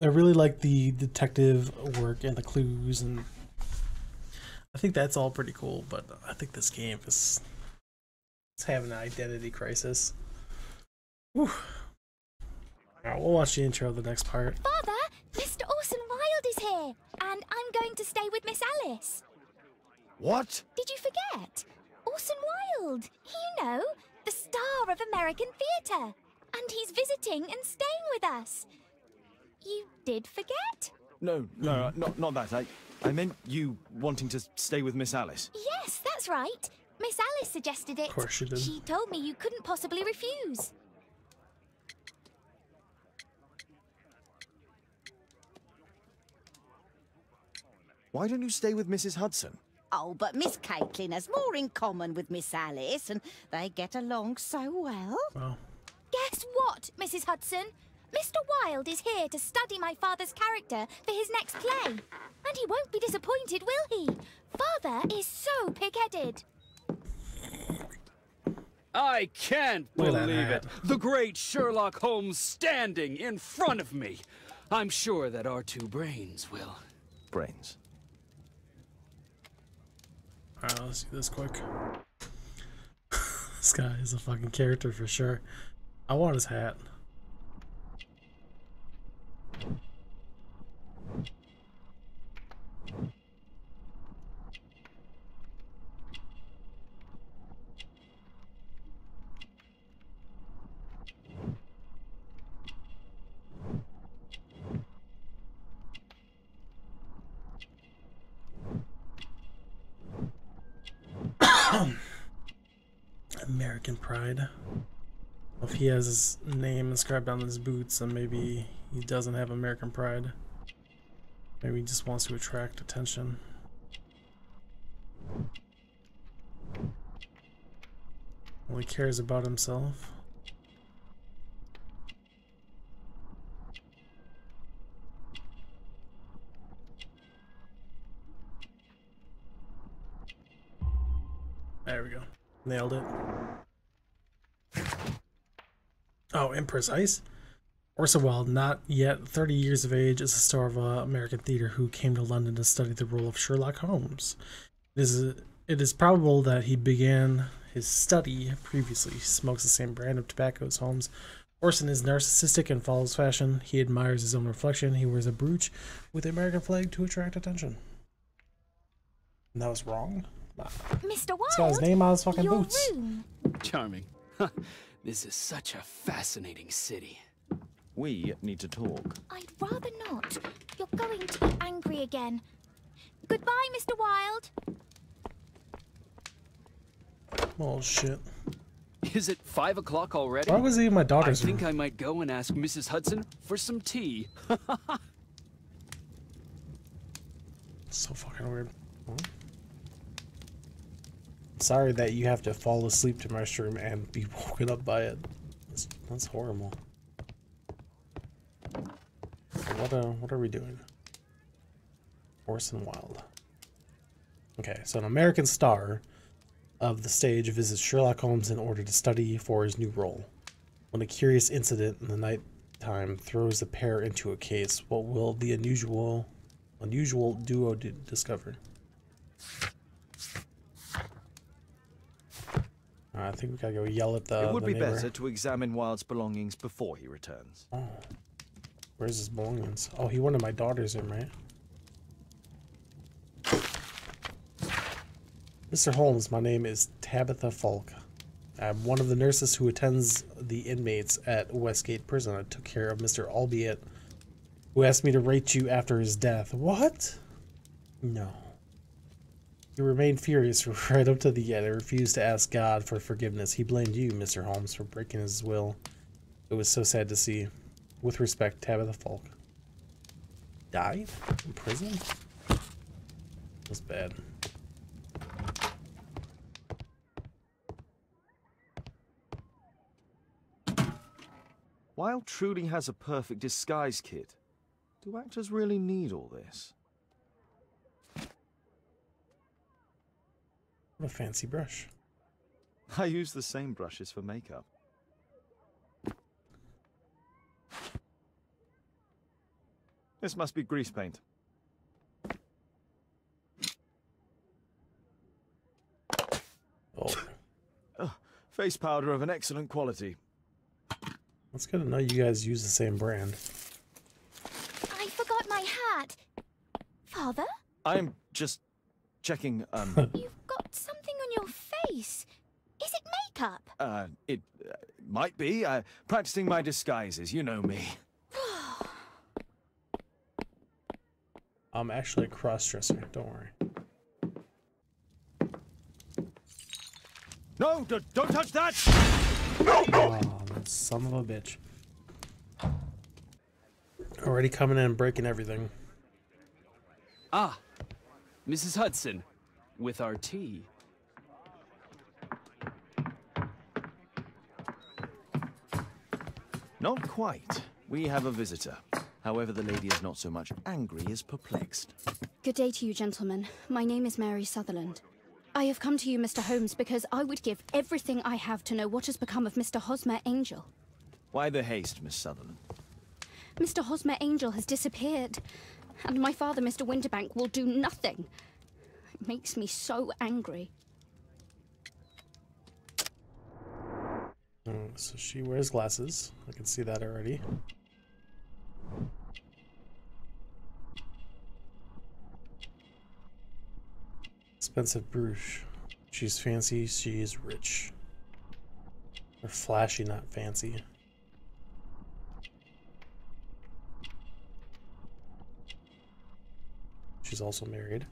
I really like the detective work and the clues, and I think that's all pretty cool. But I think this game is it's having an identity crisis. Whew. Alright, we'll watch the intro of the next part. Father, Mr. Orson Wilde is here, and I'm going to stay with Miss Alice. What? Did you forget? Orson Wilde, you know, the star of American theatre. And he's visiting and staying with us. You did forget? No, not that. I meant you wanting to stay with Miss Alice. Yes, that's right. Miss Alice suggested it. Of course she did. She told me you couldn't possibly refuse. Why don't you stay with Mrs. Hudson? Oh, but Miss Caitlin has more in common with Miss Alice, and they get along so well. Well, Guess what, Mrs. Hudson? Mr. Wilde is here to study my father's character for his next play. And he won't be disappointed, will he? Father is so pig-headed. I can't Look at that believe hat. it. The great Sherlock Holmes standing in front of me. I'm sure that our two brains will. Brains. alright, let's do this quick. This guy is a fucking character for sure. I want his hat. American Pride. If he has his name inscribed on his boots, then maybe he doesn't have American Pride. Maybe he just wants to attract attention. Well, he cares about himself. There we go. Nailed it. Oh, imprecise. Orson Welles, not yet 30 years of age, is a star of American theater who came to London to study the role of Sherlock Holmes. It is probable that he began his study previously. He smokes the same brand of tobacco as Holmes. Orson is narcissistic and follows fashion. He admires his own reflection. He wears a brooch with the American flag to attract attention. And that was wrong? Nah. Mr. Wilde, It's got his name on his fucking your boots. room. Charming. This is such a fascinating city. We need to talk. I'd rather not. You're going to be angry again. Goodbye, Mr. Wilde. Oh shit. Is it 5 o'clock already? Why was he in my I daughter's room? think I might go and ask Mrs. Hudson for some tea. So fucking weird. Sorry that you have to fall asleep to my stream and be woken up by it. That's horrible. What are we doing? Orson Welles. Okay, so an American star of the stage visits Sherlock Holmes in order to study for his new role. When a curious incident in the nighttime throws the pair into a case, what will the unusual duo discover? I think we gotta go yell at the It would be neighbor. better to examine Wilde's belongings before he returns. Oh. Where's his belongings? Oh, he wanted my daughter's room, right? Mr. Holmes, my name is Tabitha Falk. I'm one of the nurses who attends the inmates at Westgate Prison. I took care of Mr. Albeit, who asked me to rate you after his death. What? No. He remained furious right up to the end and refused to ask God for forgiveness. He blamed you, Mr. Holmes, for breaking his will. It was so sad to see. With respect, Tabitha Falk. Died? In prison? That's bad. Wilde truly has a perfect disguise kit. Do actors really need all this? What a fancy brush. I use the same brushes for makeup. This must be grease paint. Oh, Face powder of an excellent quality. that's good to know you guys use the same brand. I forgot my hat. Father? I'm just checking, You've got something on your face. Is it makeup? it might be. Practicing my disguises, you know me. I'm actually a cross-dresser, don't worry. No, don't touch that! Oh, son of a bitch. Already coming in and breaking everything. Ah, Mrs. Hudson, with our tea. Not quite. We have a visitor. However, the lady is not so much angry as perplexed. Good day to you, gentlemen. My name is Mary Sutherland. I have come to you, Mr. Holmes, because I would give everything I have to know what has become of Mr. Hosmer Angel. Why the haste, Miss Sutherland? Mr. Hosmer Angel has disappeared, and my father, Mr. Winterbank, will do nothing. It makes me so angry. So she wears glasses. I can see that already. Expensive brooch. She's fancy, she's rich. Or flashy, not fancy. She's also married.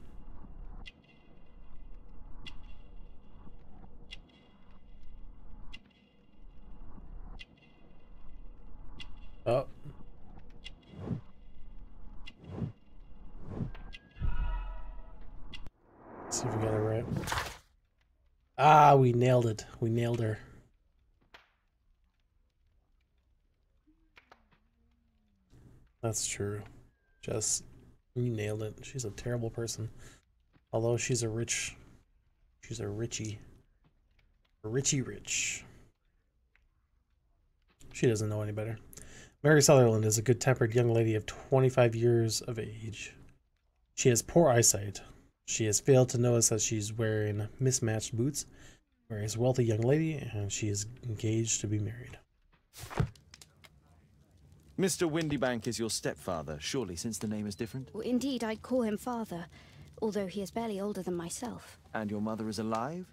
Oh. See if we got it right. Ah, we nailed it. We nailed her. That's true. Jess, you nailed it. She's a terrible person. Although she's a richie. A richie rich. She doesn't know any better. Mary Sutherland is a good-tempered young lady of 25 years of age. She has poor eyesight. She has failed to notice that she's wearing mismatched boots. Mary is a wealthy young lady, and she is engaged to be married. Mr. Windybank is your stepfather, surely, since the name is different? Well, indeed, I'd call him father, although he is barely older than myself. And your mother is alive?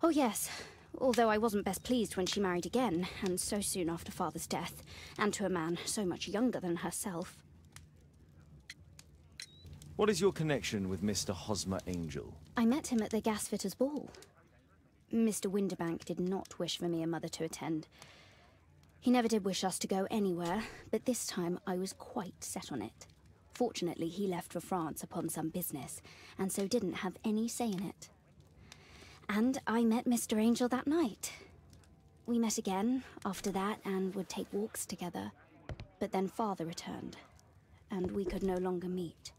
Oh, yes. Although I wasn't best pleased when she married again, and so soon after father's death, and to a man so much younger than herself. What is your connection with Mr. Hosmer Angel? I met him at the gasfitter's ball. Mr. Winterbank did not wish for me and Mother to attend. He never did wish us to go anywhere, but this time I was quite set on it. Fortunately, he left for France upon some business, and so didn't have any say in it. And I met Mr. Angel that night. We met again after that and would take walks together. But then Father returned, and we could no longer meet.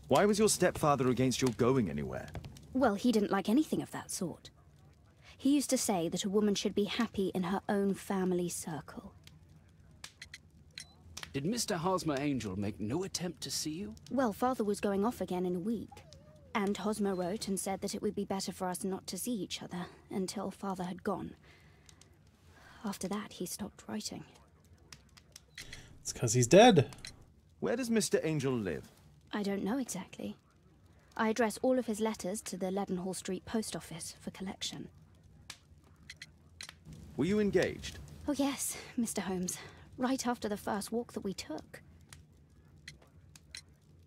Why was your stepfather against your going anywhere? Well, he didn't like anything of that sort. He used to say that a woman should be happy in her own family circle. Did Mr. Hosmer Angel make no attempt to see you? Well, Father was going off again in a week. And Hosmer wrote and said that it would be better for us not to see each other until Father had gone. After that, he stopped writing. It's because he's dead. Where does Mr. Angel live? I don't know exactly. I address all of his letters to the Leadenhall Street post office for collection. Were you engaged? Oh yes, Mr. Holmes. Right after the first walk that we took.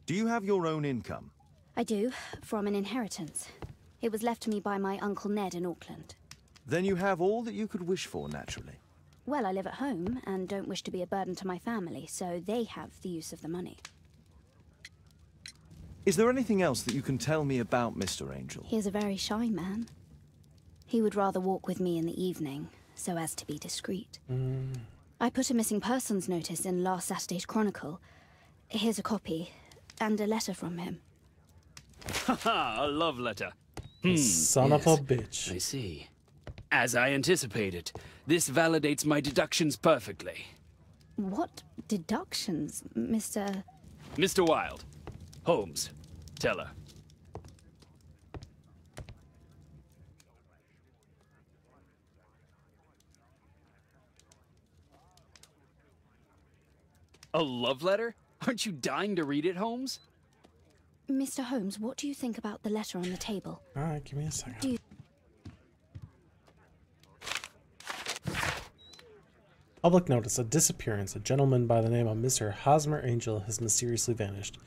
Do you have your own income? I do, from an inheritance. It was left to me by my Uncle Ned in Auckland. Then you have all that you could wish for, naturally. Well, I live at home and don't wish to be a burden to my family, so they have the use of the money. Is there anything else that you can tell me about Mr. Angel? He is a very shy man. He would rather walk with me in the evening, so as to be discreet. I put a missing persons notice in last Saturday's Chronicle. Here's a copy, and a letter from him. Haha, a love letter. Son of a bitch. I see. As I anticipated, this validates my deductions perfectly. What deductions, Mr. Mr. Wilde. Holmes. Tell her. A love letter? Aren't you dying to read it, Holmes? Mr. Holmes, what do you think about the letter on the table? Alright, give me a second. Do you... Public notice, a disappearance. A gentleman by the name of Mr. Hosmer Angel has mysteriously vanished.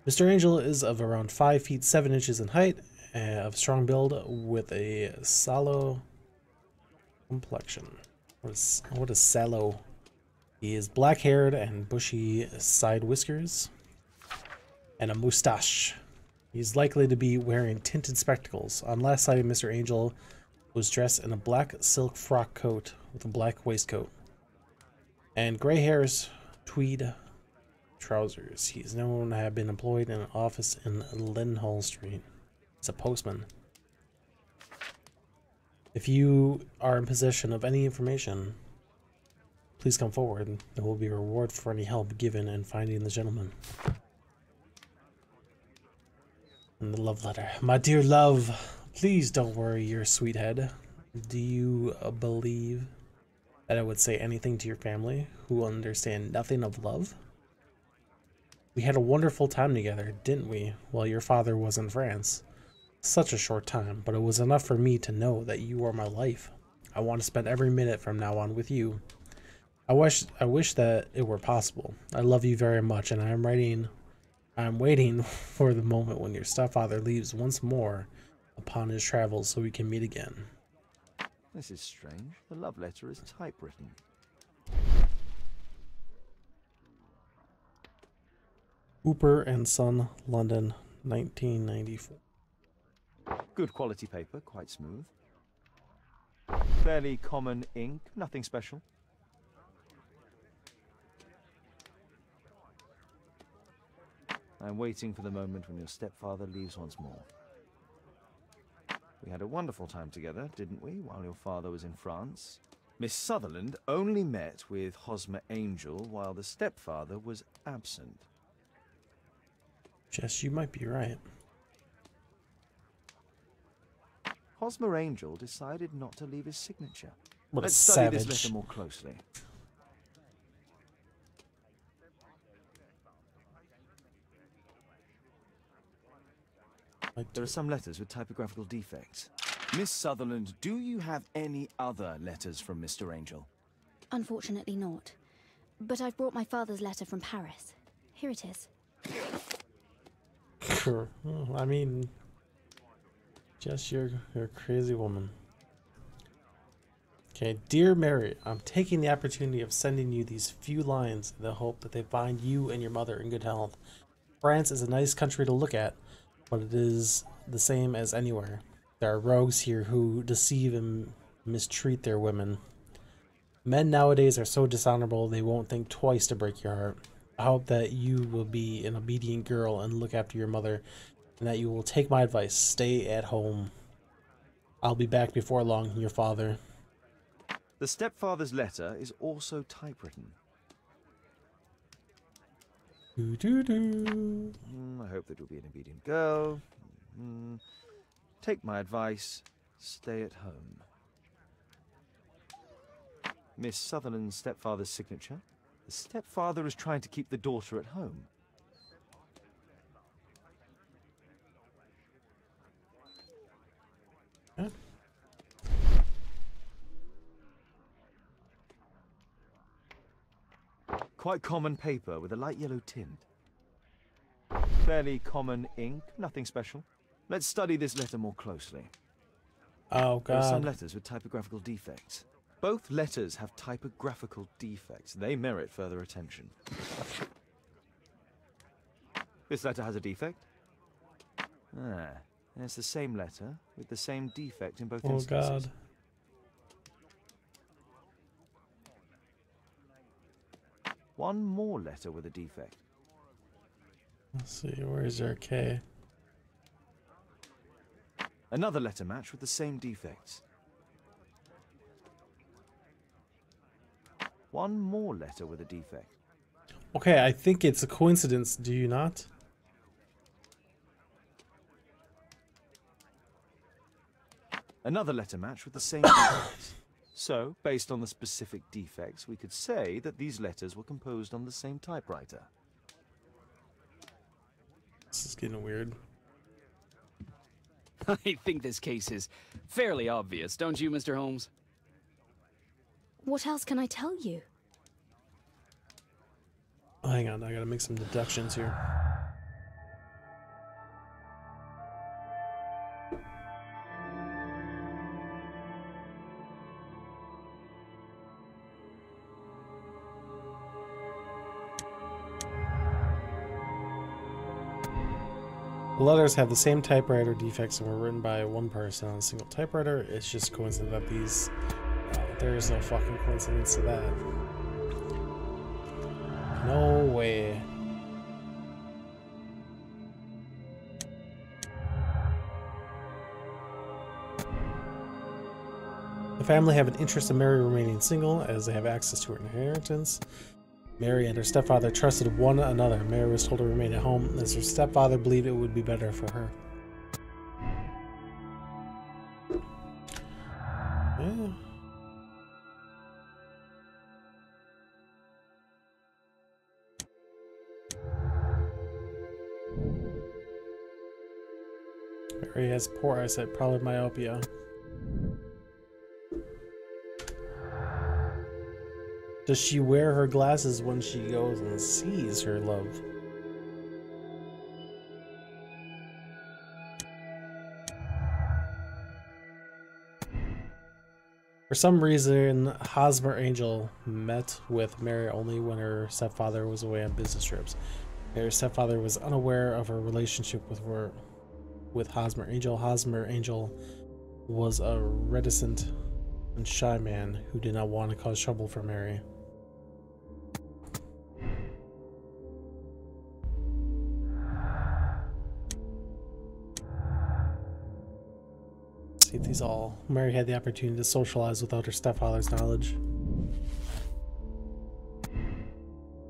Mr. Angel is of around 5 feet 7 inches in height, of strong build, with a sallow complexion. What is sallow? He is black-haired and bushy side whiskers, and a mustache. He's likely to be wearing tinted spectacles. On last sighting, Mr. Angel was dressed in a black silk frock coat with a black waistcoat and gray hairs, tweed trousers. He is known to have been employed in an office in Linhall Street. He's a postman. If you are in possession of any information, please come forward. There will be a reward for any help given in finding the gentleman. And the love letter. My dear love, please don't worry your sweet head. Do you believe that I would say anything to your family who understand nothing of love? We had a wonderful time together, didn't we, while your father was in France? Such a short time, but it was enough for me to know that you are my life. I want to spend every minute from now on with you. I wish that it were possible. I love you very much, and I'm waiting for the moment when your stepfather leaves once more upon his travels so we can meet again. This is strange. The love letter is typewritten. Hooper and Son, London, 1994. Good quality paper, quite smooth. Fairly common ink, nothing special. I'm waiting for the moment when your stepfather leaves once more. We had a wonderful time together, didn't we, while your father was in France? Miss Sutherland only met with Hosmer Angel while the stepfather was absent. Jess, you might be right. Hosmer Angel decided not to leave his signature. What a Let's study savage. this letter more closely. There are some letters with typographical defects. Miss Sutherland, do you have any other letters from Mr. Angel? Unfortunately not. But I've brought my father's letter from Paris. Here it is. Sure. I mean, Jess, you're a crazy woman. Okay, dear Mary, I'm taking the opportunity of sending you these few lines in the hope that they find you and your mother in good health. France is a nice country to look at, but it is the same as anywhere. There are rogues here who deceive and mistreat their women. Men nowadays are so dishonorable they won't think twice to break your heart. I hope that you will be an obedient girl and look after your mother, and that you will take my advice. Stay at home. I'll be back before long, your father. The stepfather's letter is also typewritten. Doo-doo-doo. I hope that you'll be an obedient girl. Take my advice. Stay at home. Miss Sutherland's stepfather's signature. The stepfather is trying to keep the daughter at home. Huh? Quite common paper with a light yellow tint. Fairly common ink, nothing special. Let's study this letter more closely. Oh, There are some God. letters with typographical defects. Both letters have typographical defects. They merit further attention. This letter has a defect. Ah, and it's the same letter with the same defect in both Oh, instances. God. One more letter with a defect. Let's see, where's your K? Another letter match with the same defects. one more letter with a defect. Okay, I think it's a coincidence, do you not? Another letter match with the same defects. So, based on the specific defects, we could say that these letters were composed on the same typewriter. This is getting weird. I think this case is fairly obvious, don't you, Mr. Holmes? What else can I tell you? Oh, hang on, I gotta make some deductions here. The letters have the same typewriter defects and were written by one person on a single typewriter. It's just coincidence that these... there is no fucking coincidence to that. No way. The family have an interest in Mary remaining single as they have access to her inheritance. Mary and her stepfather trusted one another. Mary was told to remain at home as her stepfather believed it would be better for her. Yeah. Mary has poor eyesight, probably myopia. Does she wear her glasses when she goes and sees her love? For some reason, Hosmer Angel met with Mary only when her stepfather was away on business trips. Mary's stepfather was unaware of her relationship with Hosmer Angel. Hosmer Angel was a reticent and shy man who did not want to cause trouble for Mary. See these all. Mary had the opportunity to socialize without her stepfather's knowledge.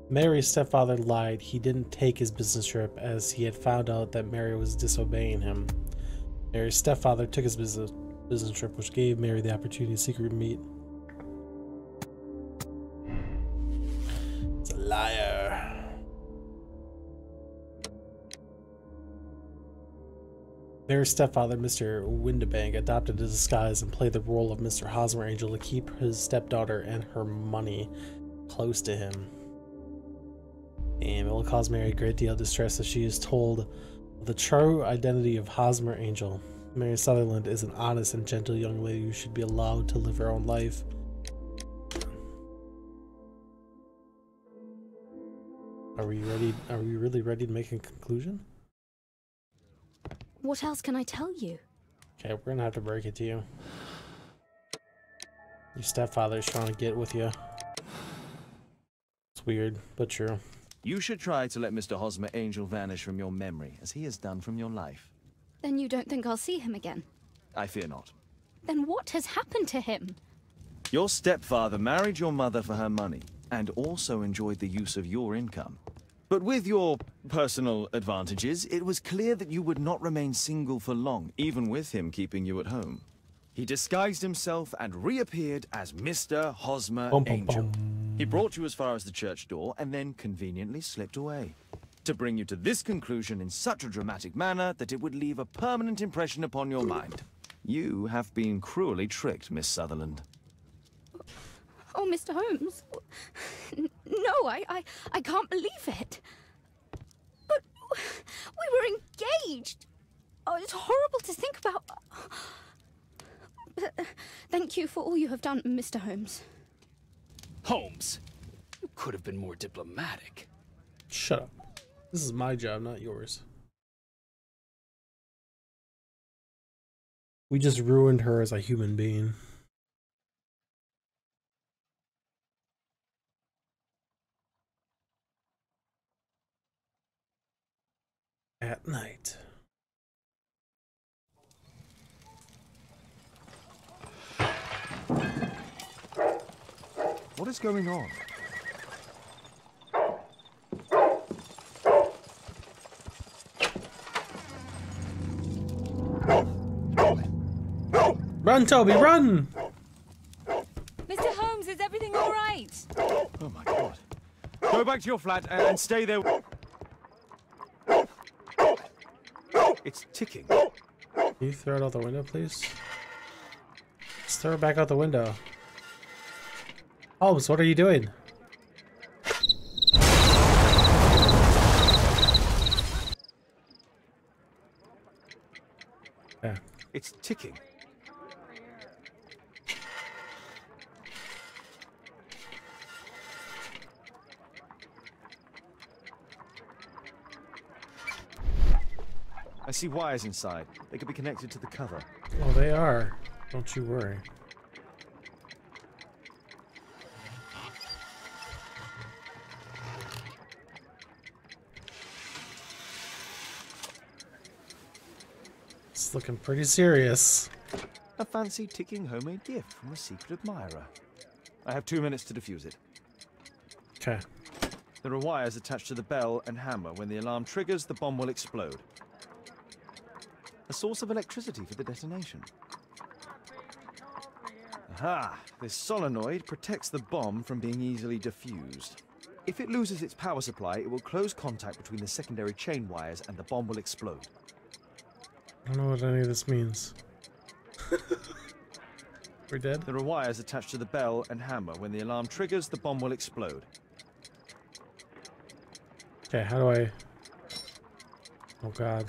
Mary's stepfather lied. He didn't take his business trip as he had found out that Mary was disobeying him. Mary's stepfather took his business trip, which gave Mary the opportunity to secretly meet. It's a liar. Mary's stepfather, Mr. Windibank, adopted a disguise and played the role of Mr. Hosmer Angel to keep his stepdaughter and her money close to him. And it will cause Mary a great deal of distress if she is told the true identity of Hosmer Angel. Mary Sutherland is an honest and gentle young lady who should be allowed to live her own life. Are we ready? Are we really ready to make a conclusion? What else can I tell you? Okay, we're gonna have to break it to you. Your stepfather's trying to get with you. It's weird, but true. You should try to let Mr. Hosmer Angel vanish from your memory, as he has done from your life. Then you don't think I'll see him again? I fear not. Then what has happened to him? Your stepfather married your mother for her money, and also enjoyed the use of your income. But with your personal advantages, it was clear that you would not remain single for long, even with him keeping you at home. He disguised himself and reappeared as Mr. Hosmer Angel. He brought you as far as the church door and then conveniently slipped away. To bring you to this conclusion in such a dramatic manner that it would leave a permanent impression upon your mind. You have been cruelly tricked, Miss Sutherland. Oh, Mr. Holmes. No, I can't believe it. But we were engaged. Oh, it's horrible to think about. But thank you for all you have done, Mr. Holmes. Holmes, you could have been more diplomatic. Shut up. This is my job, not yours. We just ruined her as a human being. At night. What is going on? Run, Toby, run! Mr. Holmes, is everything all right? Oh my god. Go back to your flat and stay there. It's ticking. Can you throw it out the window, please? Just throw it back out the window. Holmes, what are you doing? Yeah. It's ticking. I see wires inside. They could be connected to the cover. Oh, they are. Don't you worry. It's looking pretty serious. A fancy ticking homemade gift from a secret admirer. I have 2 minutes to defuse it. Okay. There are wires attached to the bell and hammer. When the alarm triggers, the bomb will explode. A source of electricity for the detonation. Aha! This solenoid protects the bomb from being easily diffused. If it loses its power supply, it will close contact between the secondary chain wires and the bomb will explode. I don't know what any of this means. We're dead? There are wires attached to the bell and hammer. When the alarm triggers, the bomb will explode. Okay, how do I... Oh god.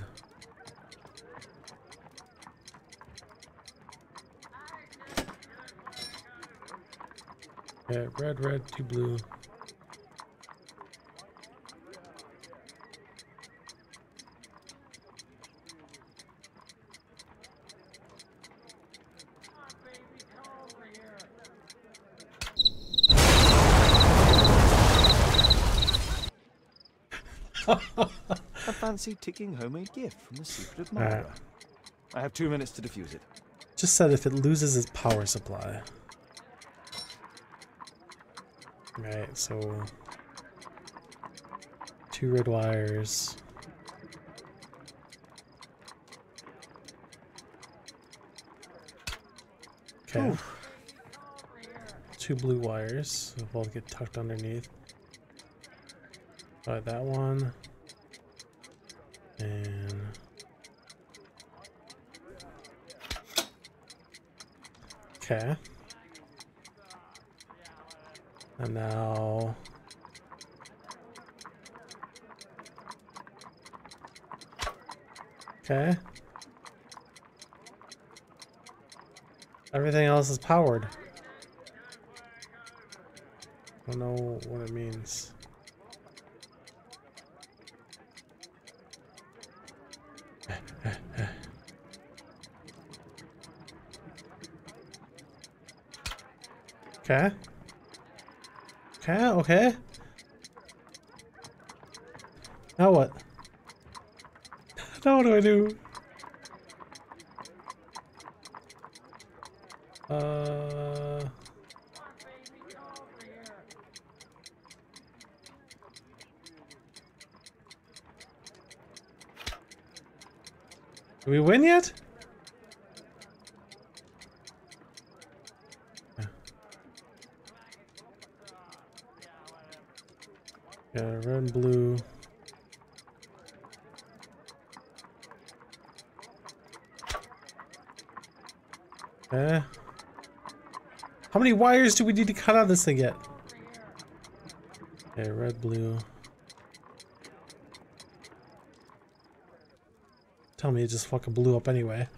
Yeah, red, 2 blue. A fancy ticking homemade gift from a secret admirer. I have 2 minutes to defuse it. Just said if it loses its power supply. Right, so 2 red wires. Okay. 2 blue wires. So both get tucked underneath. Try that one. And okay. And now okay. Everything else is powered. I don't know what it means. Okay. Okay. Now what? Now what do I do? Did we win yet? Yeah, red and blue. Okay. How many wires do we need to cut out this thing yet? Okay, red, blue. Tell me it just fucking blew up anyway.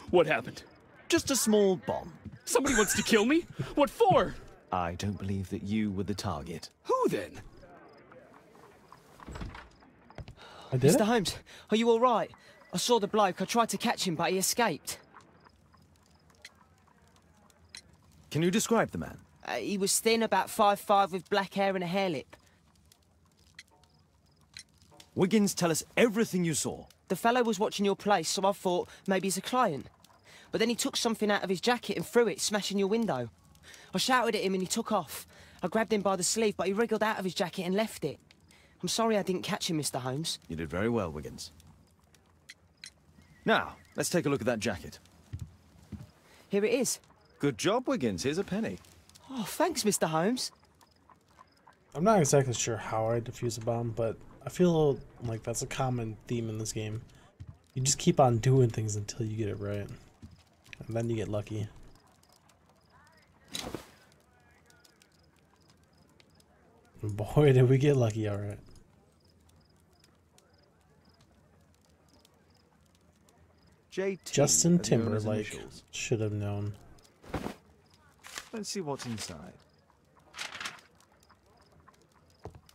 What happened? Just a small bomb. Somebody wants to kill me? What for? I don't believe that you were the target. Who then? I did Mr. it? Holmes, are you all right? I saw the bloke. I tried to catch him, but he escaped. Can you describe the man? He was thin, about 5'5", with black hair and a hair lip. Wiggins, tell us everything you saw. The fellow was watching your place, so I thought maybe he's a client. but then he took something out of his jacket and threw it, smashing your window. I shouted at him and he took off. I grabbed him by the sleeve, but he wriggled out of his jacket and left it. I'm sorry I didn't catch him, Mr. Holmes. You did very well, Wiggins. Now, let's take a look at that jacket. Here it is. Good job, Wiggins. Here's a penny. Oh, thanks, Mr. Holmes. I'm not exactly sure how I defuse a bomb, but I feel like that's a common theme in this game. You just keep on doing things until you get it right. And then you get lucky. And boy, did we get lucky, alright. JT. Justin Timberlake should have known. Let's see what's inside.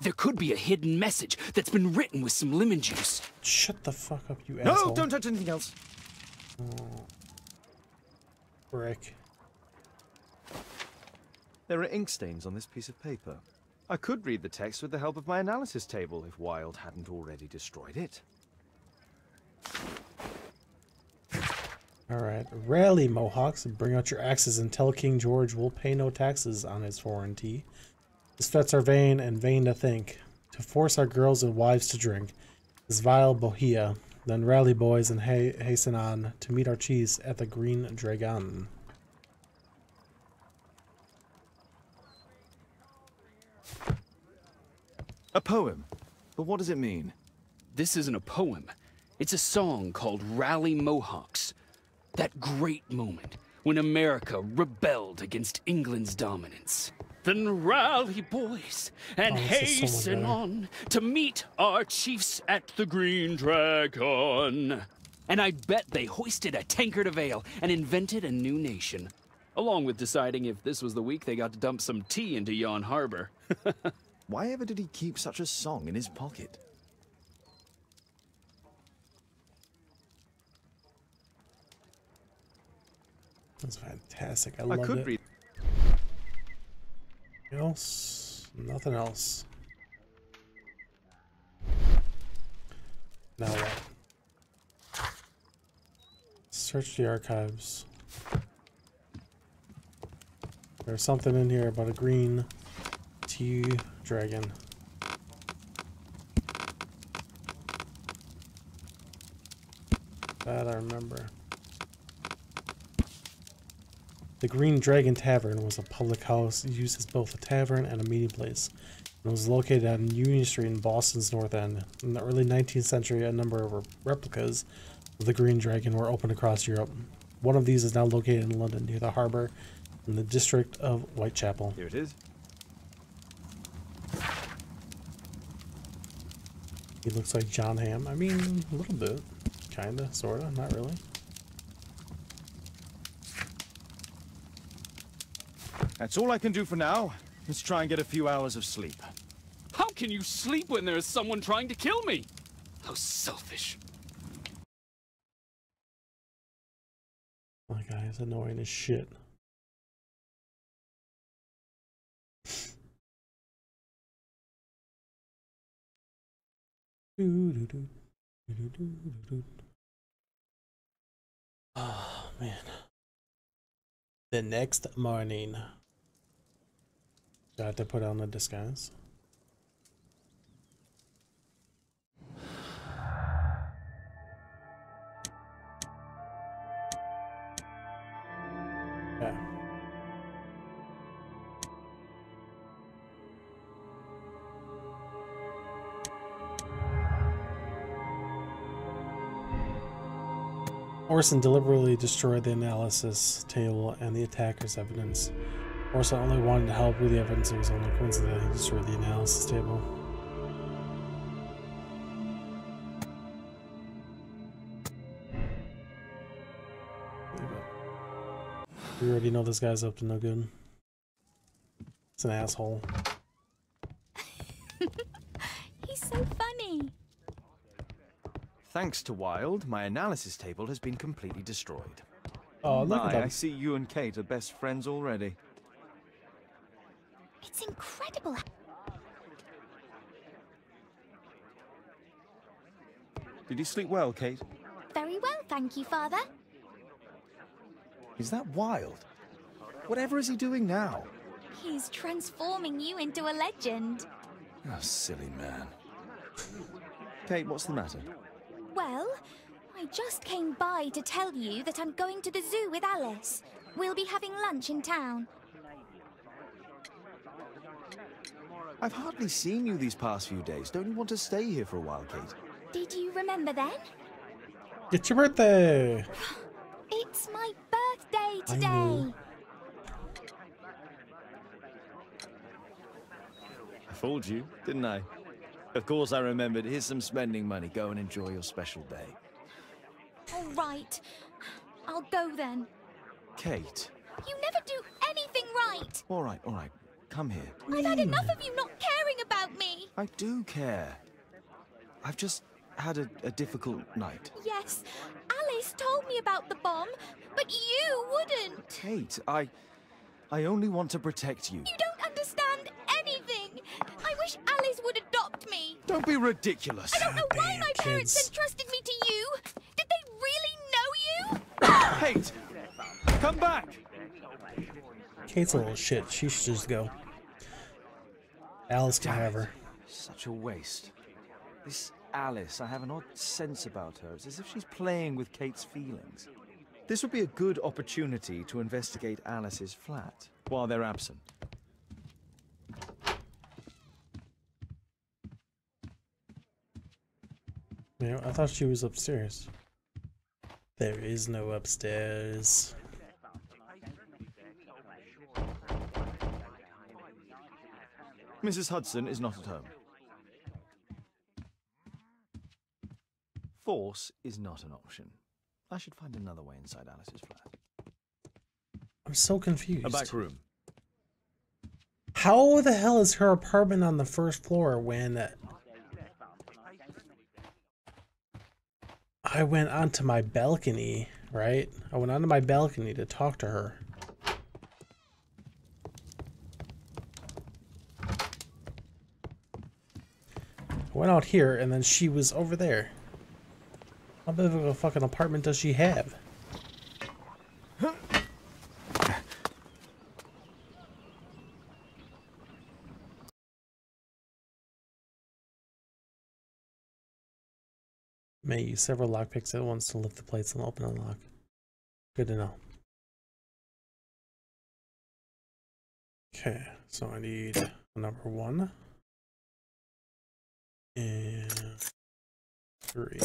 There could be a hidden message that's been written with some lemon juice. Shut the fuck up, you No, asshole. don't touch anything else. Oh. Brick. There are ink stains on this piece of paper. I could read the text with the help of my analysis table if Wilde hadn't already destroyed it. Alright, rally, Mohawks. Bring out your axes and tell King George we'll pay no taxes on his foreign tea. His threats are vain and vain to think. To force our girls and wives to drink is vile Bohea. Then rally, boys, and hasten on to meet our chiefs at the Green Dragon. A poem. But what does it mean? This isn't a poem. It's a song called Rally Mohawks. That great moment when America rebelled against England's dominance. Then rally, boys, and hasten on to meet our chiefs at the Green Dragon. And I bet they hoisted a tankard of ale and invented a new nation. Along with deciding if this was the week they got to dump some tea into yon harbor. Why ever did he keep such a song in his pocket? That's fantastic. I love it. Could read. Anything else? Nothing else. Now what? Search the archives. There's something in here about a green tea dragon. That I remember. The Green Dragon Tavern was a public house used as both a tavern and a meeting place. It was located on Union Street in Boston's North End. In the early 19th century, a number of replicas of the Green Dragon were opened across Europe. One of these is now located in London, near the harbor, in the district of Whitechapel. Here it is. He looks like John Hamm. I mean, a little bit. Kinda, sorta, not really. That's all I can do for now. Let's try and get a few hours of sleep. How can you sleep when there is someone trying to kill me? How selfish. My guy is annoying as shit. Oh man. The next morning. Got to put on the disguise. Yeah. Orson deliberately destroyed the analysis table and the attacker's evidence. Orson only wanted to help with the evidence. It was only coincidental he destroyed the analysis table. We already know this guy's up to no good. It's an asshole. He's so funny. Thanks to Wilde, my analysis table has been completely destroyed. Oh, look at that. I see you and Kate are best friends already. It's incredible. Did you sleep well, Kate? Very well, thank you, Father. Is that Wilde? Whatever is he doing now? He's transforming you into a legend. Oh, silly man. Kate, what's the matter? Well, I just came by to tell you that I'm going to the zoo with Alice. We'll be having lunch in town. I've hardly seen you these past few days. Don't you want to stay here for a while, Kate? Did you remember then? It's your birthday! It's my birthday I today. know. I fooled you, didn't I? Of course I remembered. Here's some spending money. Go and enjoy your special day. All right. I'll go then. Kate. You never do anything right. All right, all right. Come here. I've had enough of you not caring about me. I do care. I've just had a difficult night. Yes, Alice told me about the bomb, but you wouldn't. Kate, I only want to protect you. You don't understand anything. I wish Alice would adopt me. Don't be ridiculous. I don't know why Damn, my parents kids. entrusted me to you. Did they really know you? Kate! Come back! Kate's a little shit. She should just go. Alice can have her. Such a waste. This Alice, I have an odd sense about her. It's as if she's playing with Kate's feelings. This would be a good opportunity to investigate Alice's flat while they're absent. You know, I thought she was upstairs. There is no upstairs. Mrs. Hudson is not at home. Force is not an option. I should find another way inside Alice's flat. I'm so confused. A back room. How the hell is her apartment on the first floor when I went onto my balcony, right? I went onto my balcony to talk to her. I went out here and then she was over there. How big of a fucking apartment does she have? May use several lockpicks at once to lift the plates and open and lock. Good to know. Okay, so I need number 1 and 3.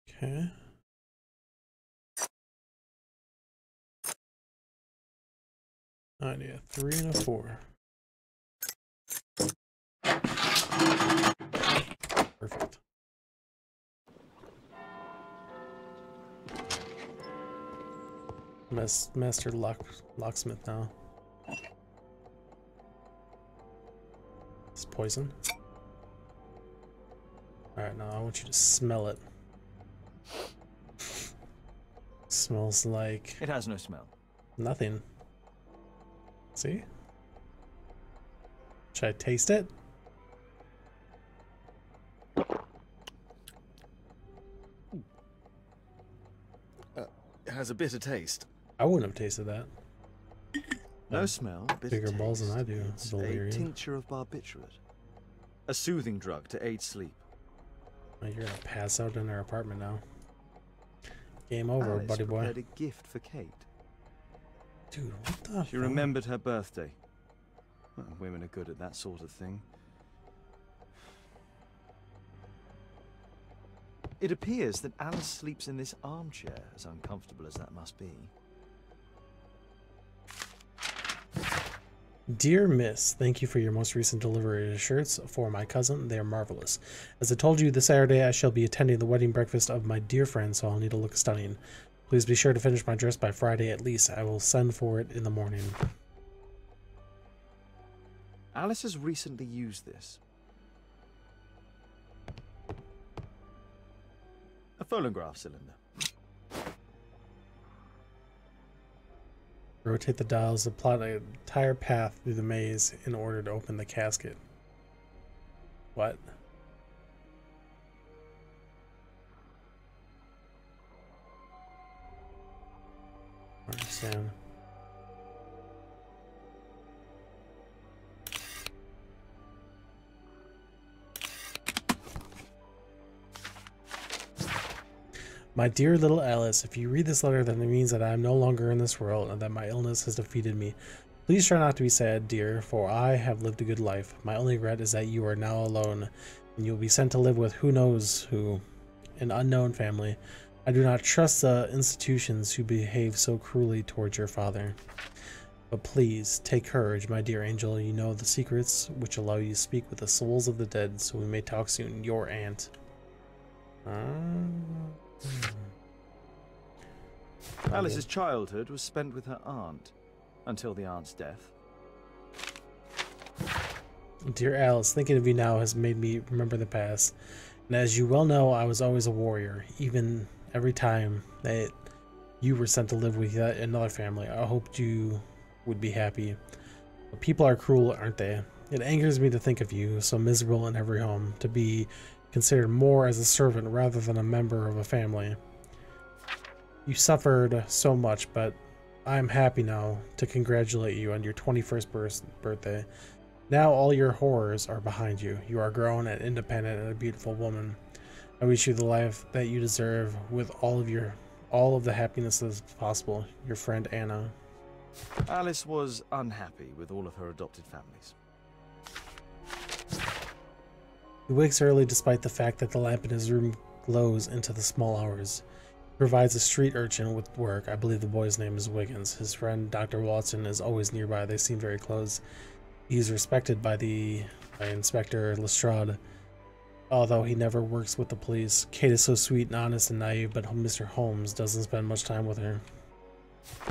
Okay. I need a 3 and a 4. Perfect. Master locksmith now. It's poison. Alright, now I want you to smell it. Smells like It has no smell. nothing. See? Should I taste it? It has a bitter taste. I wouldn't have tasted that. No smell, bitter Bigger balls than taste. I do. It's a Valerian. tincture of barbiturate. A soothing drug to aid sleep. Oh, you're gonna pass out in our apartment now. Game over, Alice buddy boy. prepared a gift for Kate. Dude, what the She fuck? remembered her birthday. Well, women are good at that sort of thing. It appears that Alice sleeps in this armchair, as uncomfortable as that must be. Dear Miss, thank you for your most recent delivery of shirts for my cousin. They are marvelous. As I told you, this Saturday I shall be attending the wedding breakfast of my dear friend, so I'll need to look stunning. Please be sure to finish my dress by Friday at least. I will send for it in the morning. Alice has recently used this. A phonograph cylinder. Rotate the dials to plot an entire path through the maze in order to open the casket. What? understand. My dear little Alice, if you read this letter, then it means that I am no longer in this world and that my illness has defeated me. Please try not to be sad, dear, for I have lived a good life. My only regret is that you are now alone, and you'll be sent to live with who knows who, an unknown family. I do not trust the institutions who behave so cruelly towards your father. But please, take courage, my dear angel. You know the secrets which allow you to speak with the souls of the dead, so we may talk soon. Your aunt. Alice's childhood was spent with her aunt, until the aunt's death. Dear Alice, thinking of you now has made me remember the past. And as you well know, I was always a warrior, even every time that you were sent to live with another family. I hoped you would be happy. But people are cruel, aren't they? It angers me to think of you, so miserable in every home, to be considered more as a servant rather than a member of a family. You suffered so much, but I am happy now to congratulate you on your 21st birthday. Now all your horrors are behind you. You are grown and independent and a beautiful woman. I wish you the life that you deserve with all of the happiness that is possible. Your friend Anna. Alice was unhappy with all of her adopted families. He wakes early despite the fact that the lamp in his room glows into the small hours. He provides a street urchin with work. I believe the boy's name is Wiggins. His friend Dr. Watson is always nearby. They seem very close. He's respected by Inspector Lestrade, although he never works with the police. Kate is so sweet and honest and naive, but Mr. Holmes doesn't spend much time with her.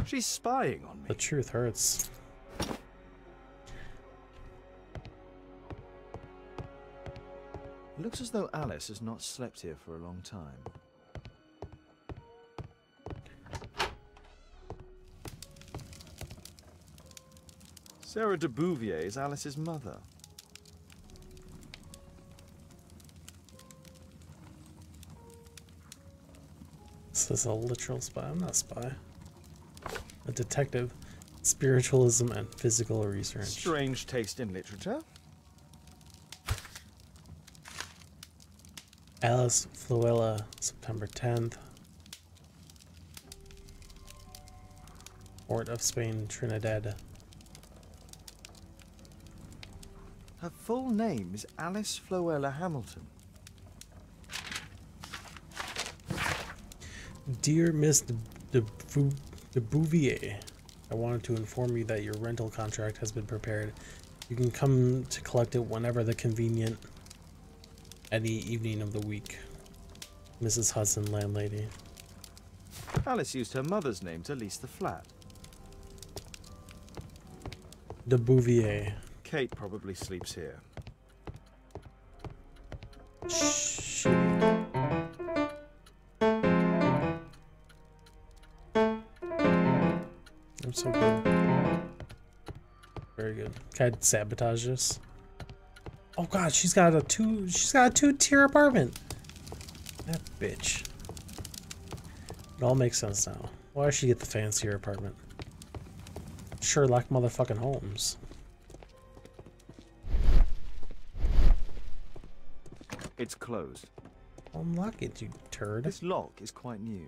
She's spying on me. The truth hurts. It looks as though Alice has not slept here for a long time. Sarah de Bouvier is Alice's mother. This is a literal spy. I'm not a spy. A detective. Spiritualism and physical research. Strange taste in literature. Alice Fluella, September 10th. Port of Spain, Trinidad. Her full name is Alice Floella Hamilton. Dear Miss de Bouvier, I wanted to inform you that your rental contract has been prepared. You can come to collect it whenever convenient, any evening of the week. Mrs. Hudson, landlady. Alice used her mother's name to lease the flat. De Bouvier. Kate probably sleeps here. Shit. I'm so good. Very good. Can I sabotage this? Oh god, she's got a two-tier apartment. That bitch. It all makes sense now. Why does she get the fancier apartment? Sherlock motherfucking Holmes. It's closed. Unlock it, you turd. This lock is quite new.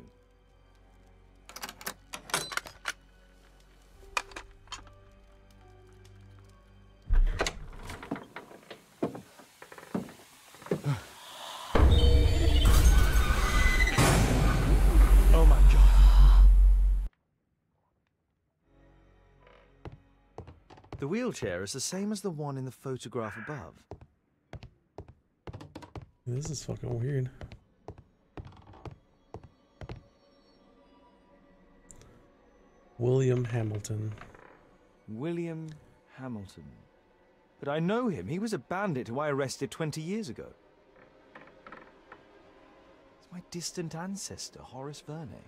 Oh my god. The wheelchair is the same as the one in the photograph above. This is fucking weird. William Hamilton. William Hamilton. But I know him. He was a bandit who I arrested 20 years ago. It's my distant ancestor, Horace Verne.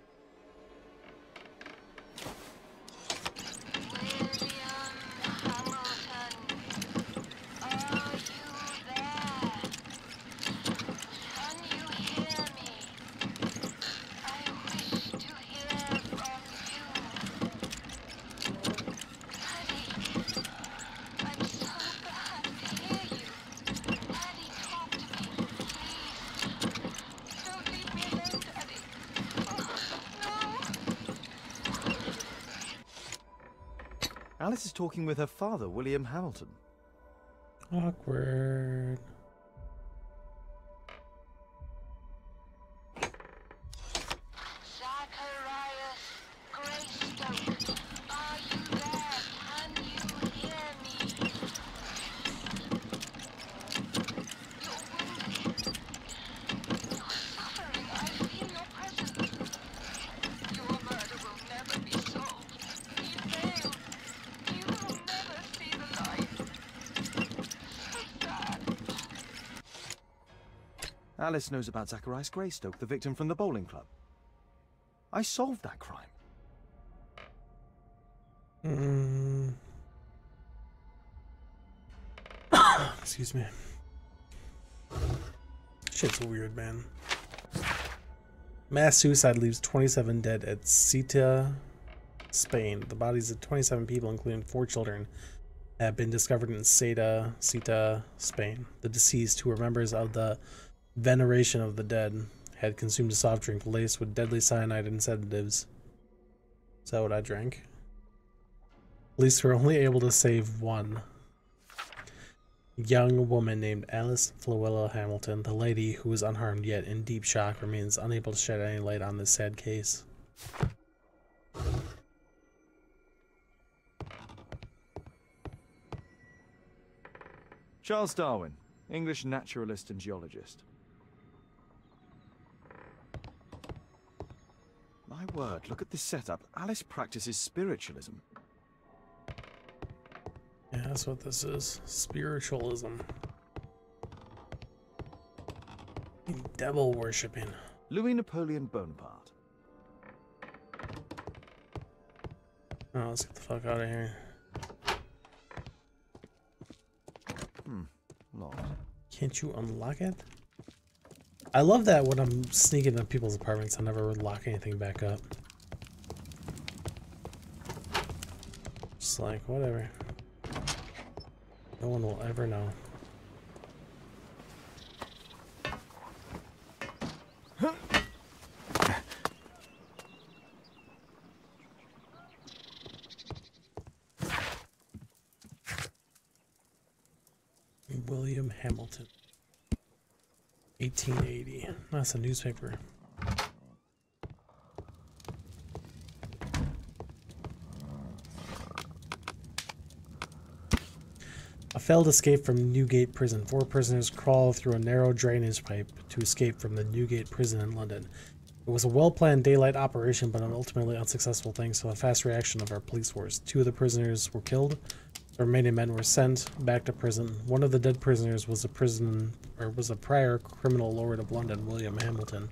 Alice is talking with her father, William Hamilton. Awkward. Zacharias Greystoke, are you there? Can you hear me? You're wounded. You're suffering. I feel your presence. Your murder will never be solved. You failed. You will never see the light. So sad. Alice knows about Zacharias Greystoke, the victim from the bowling club. I solved that crime. Excuse me. Shit's weird, man. Mass suicide leaves 27 dead at Ceuta, Spain. The bodies of 27 people, including 4 children, have been discovered in Ceuta, Spain. The deceased, who were members of the Veneration of the Dead, had consumed a soft drink laced with deadly cyanide and sedatives. Is that what I drank? Police were only able to save one young woman named Alice Flewella Hamilton. The lady, who was unharmed yet in deep shock, remains unable to shed any light on this sad case. Charles Darwin, English naturalist and geologist. My word, look at this setup. Alice practices spiritualism. Yeah, that's what this is. Spiritualism. Devil worshipping. Louis Napoleon Bonaparte. Oh, let's get the fuck out of here. Locked. Can't you unlock it? I love that when I'm sneaking into people's apartments, I never lock anything back up. Just like, whatever. No one will ever know. William Hamilton. 1880. That's a newspaper. A failed escape from Newgate Prison. 4 prisoners crawl through a narrow drainage pipe to escape from the Newgate Prison in London. It was a well-planned daylight operation, but an ultimately unsuccessful thanks to a fast reaction of our police force. 2 of the prisoners were killed. The remaining men were sent back to prison. One of the dead prisoners was a prior criminal lord of London, William Hamilton.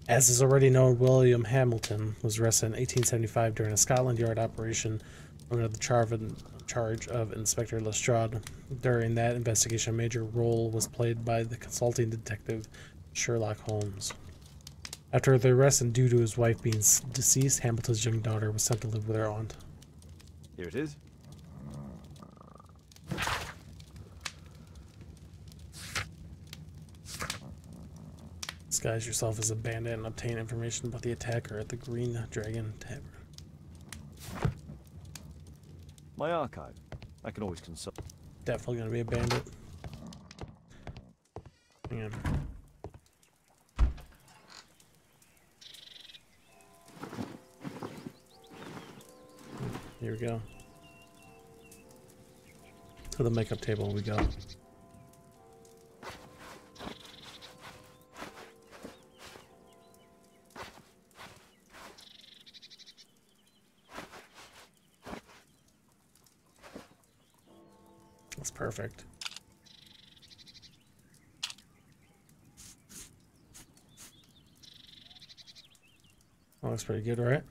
As is already known, William Hamilton was arrested in 1875 during a Scotland Yard operation under the charge of Inspector Lestrade. During that investigation, a major role was played by the consulting detective Sherlock Holmes. After the arrest and due to his wife being deceased, Hamilton's young daughter was sent to live with her aunt. Here it is. Disguise yourself as a bandit and obtain information about the attacker at the Green Dragon Tavern. My archive. I can always consult. Definitely gonna be a bandit. Hang on. Here we go. To the makeup table we go. That's perfect. That looks pretty good, right?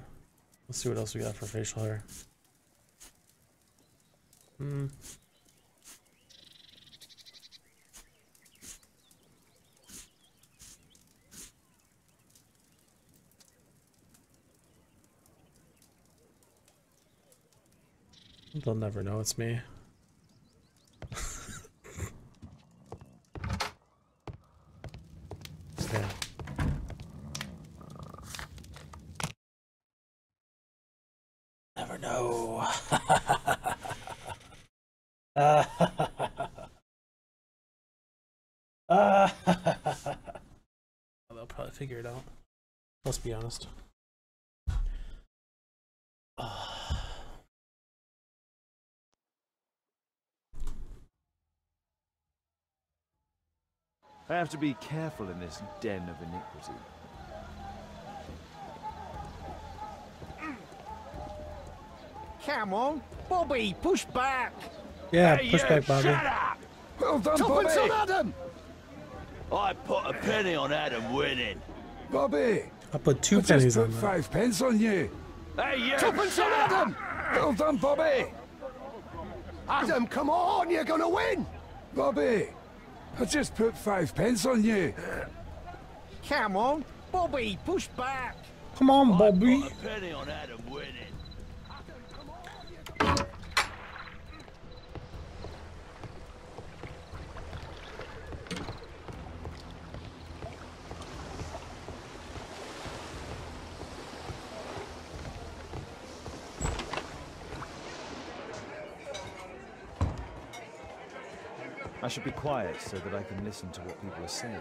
Let's see what else we got for facial hair. They'll never know it's me. Okay. Never know. They'll probably figure it out. Let's be honest. I have to be careful in this den of iniquity. Come on, Bobby, push back. Yeah, push back, Bobby. Shut up. Well done, Bobby. Tuppence on Adam. I put a penny on Adam winning. Bobby. I put 2 I just pennies put on that. 5 pence on you. Hey, you! Tuppence on Adam. Well done, Bobby. Adam, come on, you're gonna win. Bobby. I just put 5 pence on you. Come on, Bobby, push back. Come on, Bobby. I put a penny on Adam winning. I should be quiet so that I can listen to what people are saying.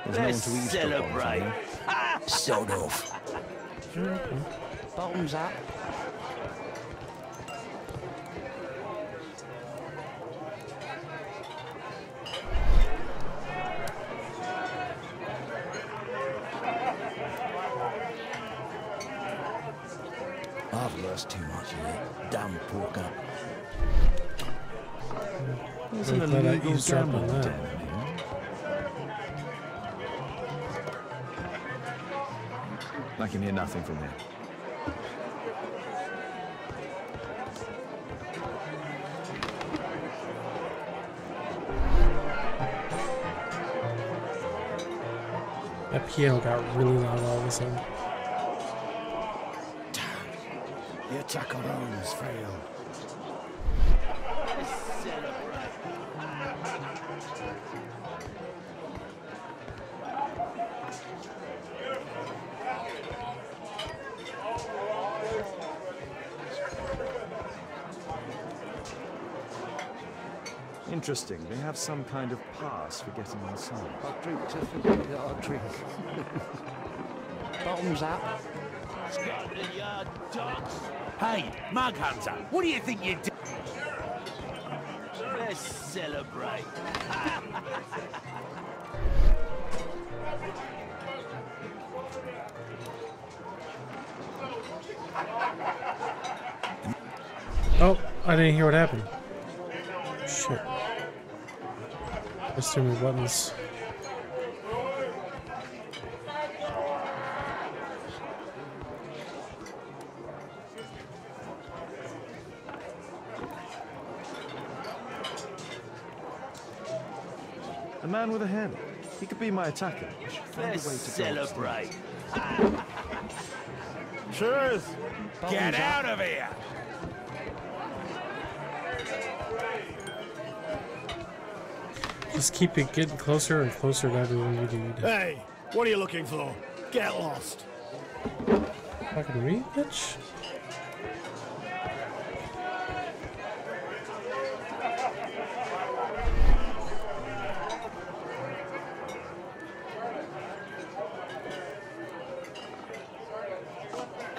There's Let's no one to eavesdrop on, celebrate. Sod off. Bottoms up. I've lost too much here. Damn porker. There's an Glad I illegal eavesdropped on gambling that. den here. I can hear nothing from here. That piano got really loud all of a sudden. The attack on Holmes failed. Interesting. They have some kind of pass for getting inside. I drink to forget that I drink. Bottoms up. Scotland Yard dogs. Hey, Mug Hunter, what do you think you're doing? Let's celebrate. Oh, I didn't hear what happened. Shit. There's too many buttons. The man with a hen. He could be my attacker. Let's celebrate. Truth. Get out of here. Just keep it getting closer and closer to everyone you need. Hey, what are you looking for? Get lost. Fucking me, bitch.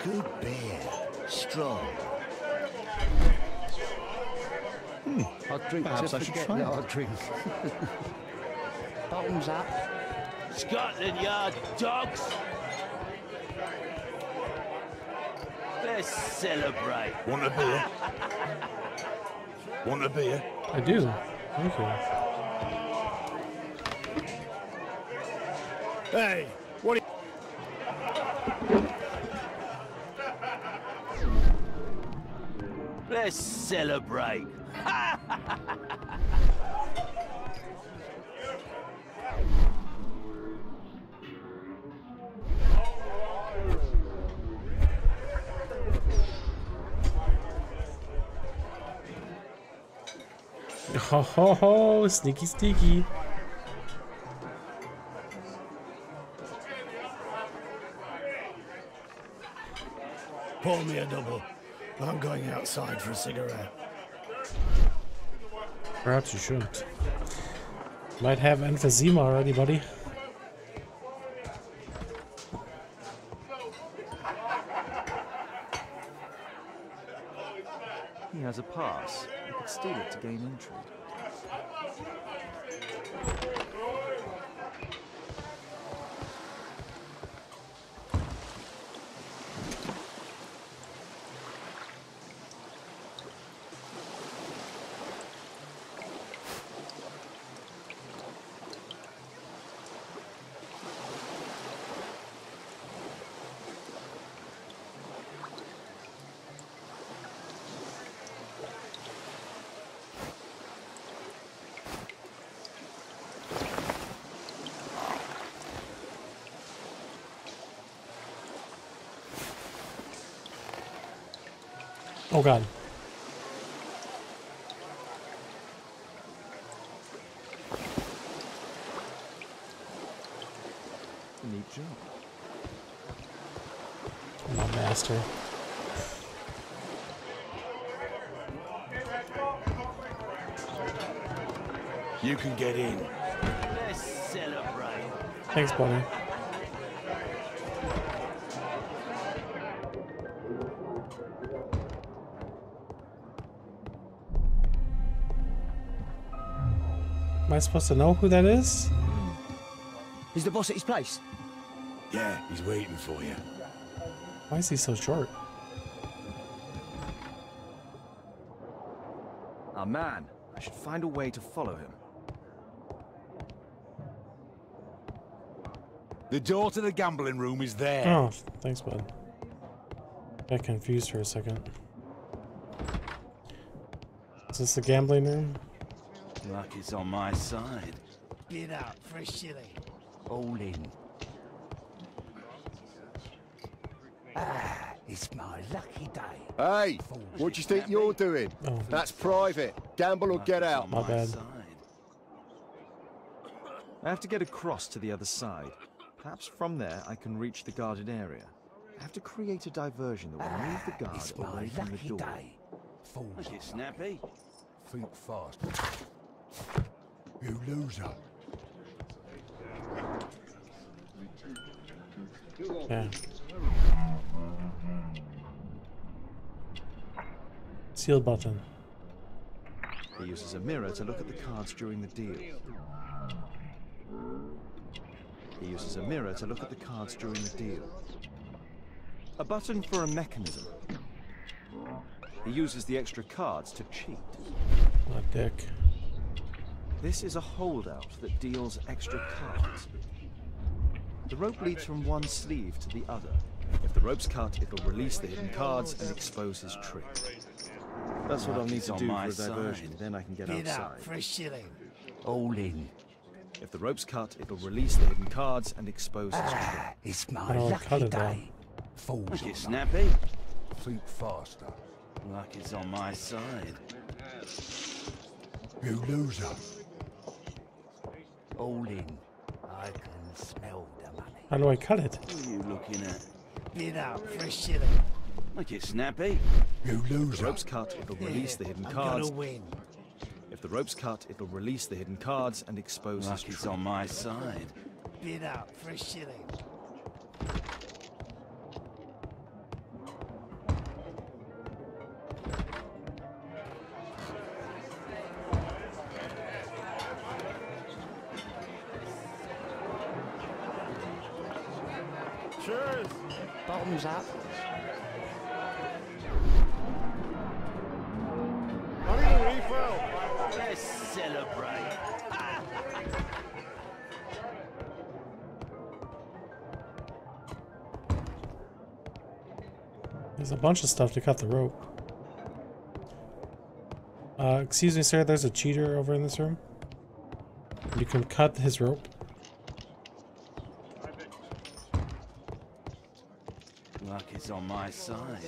Good beer. Strong. I drink Perhaps to I should forget try that it. I drink. Bottoms up. Scotland Yard dogs. Let's celebrate. Want a beer? Want a beer? I do. Thank you. Hey, what are Let's celebrate. Ho ho ho! Sneaky, sneaky. Pour me a double. I'm going outside for a cigarette. Perhaps you shouldn't. You might have emphysema already, buddy. He has a pass. You could steal it to gain entry. Oh god. Neat job. My master. You can get in. Let's celebrate. Thanks, buddy. Am I supposed to know who that is? Is the boss at his place? Yeah, he's waiting for you. Why is he so short? Our man. I should find a way to follow him. The door to the gambling room is there. Oh, thanks, bud. Got confused for a second. Is this the gambling room? Luck is on my side. Get up for a shilling. All in. Ah, it's my lucky day. Hey, what do you think you're doing? Oh. That's private. Gamble or get out. My bad. I have to get across to the other side. Perhaps from there I can reach the guarded area. I have to create a diversion that will move the guard away from the door. Make it snappy. Think fast. You loser. Yeah. Seal button. He uses a mirror to look at the cards during the deal. He uses a mirror to look at the cards during the deal. A button for a mechanism. He uses the extra cards to cheat. What a dick. This is a holdout that deals extra cards. The rope leads from one sleeve to the other. If the rope's cut, it'll release the hidden cards and expose his trick. That's what I'll need to do for a diversion, then I can get outside. For a shilling. All in. If the rope's cut, it'll release the hidden cards and expose his trick. It's I my don't lucky cut it day. Fools. Make it are snappy. Think faster. Luck is on my side. You loser. All in. I can smell the money. How do I cut it? What are you looking at? Bid up for a shilling. Make it snappy. You If the loser. rope's cut, it'll release the hidden I'm cards. gonna win. If the rope's cut, it'll release the hidden cards and expose his Luck is trick. on my side. Bid up for a shilling. Cheers. Bottoms up. I need a refill. Let's celebrate. There's a bunch of stuff to cut the rope. Excuse me, sir, there's a cheater over in this room. You can cut his rope. Luck is on my side.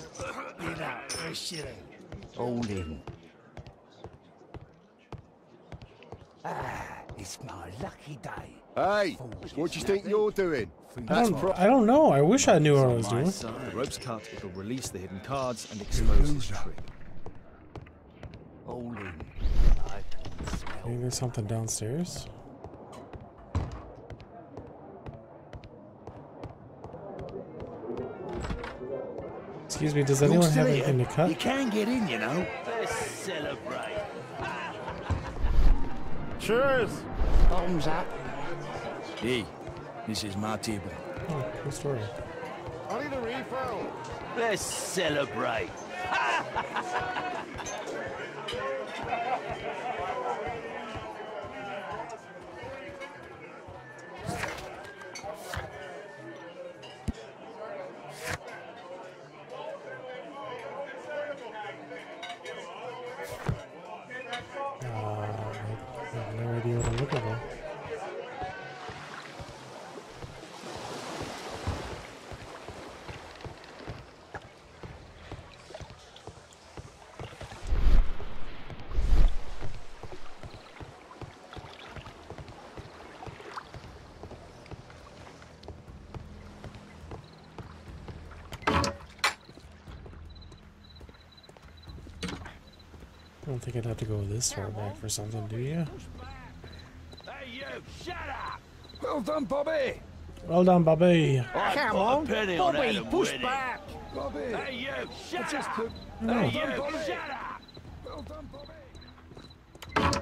Bid up for a shilling. All in. Ah, it's my lucky day. Hey, what do you think you're doing? That's I don't know. I wish I knew what I was On my doing. side. If the rope's cut, it'll release the hidden cards and expose his trick. All in. I can I think there's something downstairs. Excuse me, does anyone have anything to cut? You can get in, you know. Let's celebrate. Cheers! Bottoms up. Hey, this is my table. Oh, cool story. I need a refill. Let's celebrate. I have no idea what I'm looking for. I don't think I'd have to go this far back for something, do you? Hey, you, shut up! Well done, Bobby. Well done, Bobby. Come on, Bobby, push back! Bobby. Hey, you, shut I just up! put... Hey, Well you, done, Bobby. shut up! Well done, Bobby.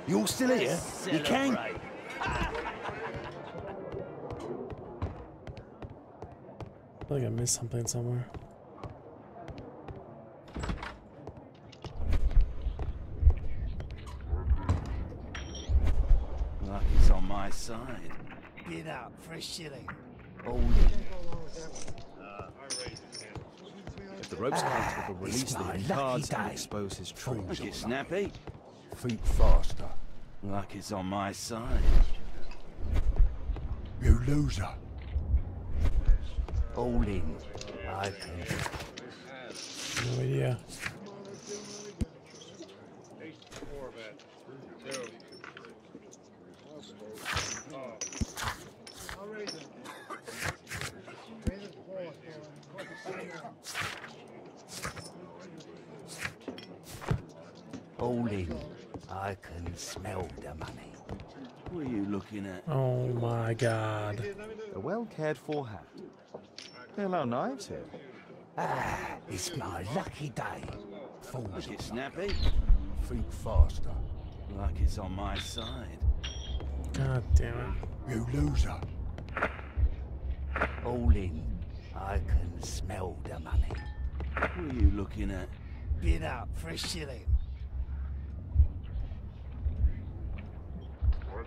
You're still here? You can... I feel like I missed something somewhere. Lucky's on my side. Get up for a shilling. Hold it. If the ropes can't will release the hidden cards and expose his true. Get snappy. Think faster. Lucky's on my side. You loser. All in. I can... No idea. All in. I can smell the money. What are you looking at? Oh my god. A well cared for hat. They allow knives here. Ah, it's my lucky day. Fools get snappy. Think faster. Lucky's on my side. God damn it. You loser. All in. I can smell the money. What are you looking at? Bid up for a shilling.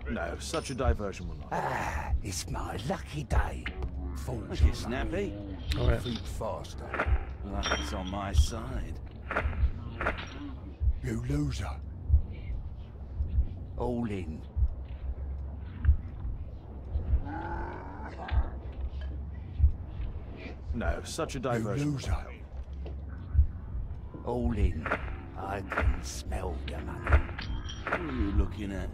No, such a diversion will not. Ah, it's my lucky day. Fools get snappy. Alright. Think faster. Lucky's on my side. You loser. All in. No, such a You diversion. loser. All in. I can smell the money. What are you looking at?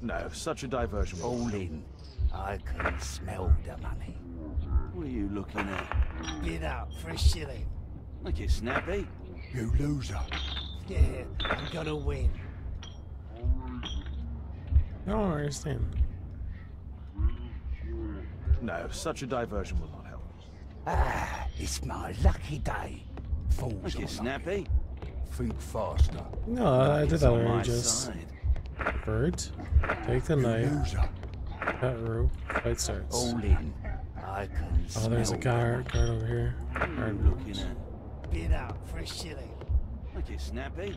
No, such a diversion. All in. I can smell the money. What are you looking at? Bid up for a shilling. Look it snappy. You loser. Yeah, I'm gonna win. I don't understand. No, such a diversion will not help. Ah, it's my lucky day. Fools Look it snappy. Think faster. No, I did It's that on my already. Just side. Bert, take the You knife, loser. cut rope, fight starts. All in. I can Oh, there's a smell guard over here. What are you Guard looking at? Bid up for a shilling. Look it snappy.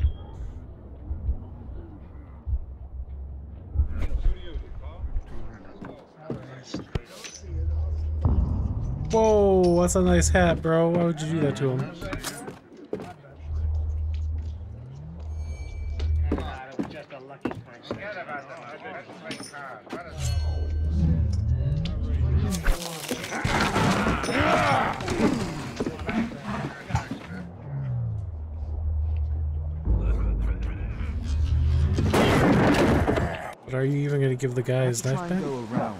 Whoa, that's a nice hat, bro. Why would you do that to him? But are you even going to give the guy his knife back? Go around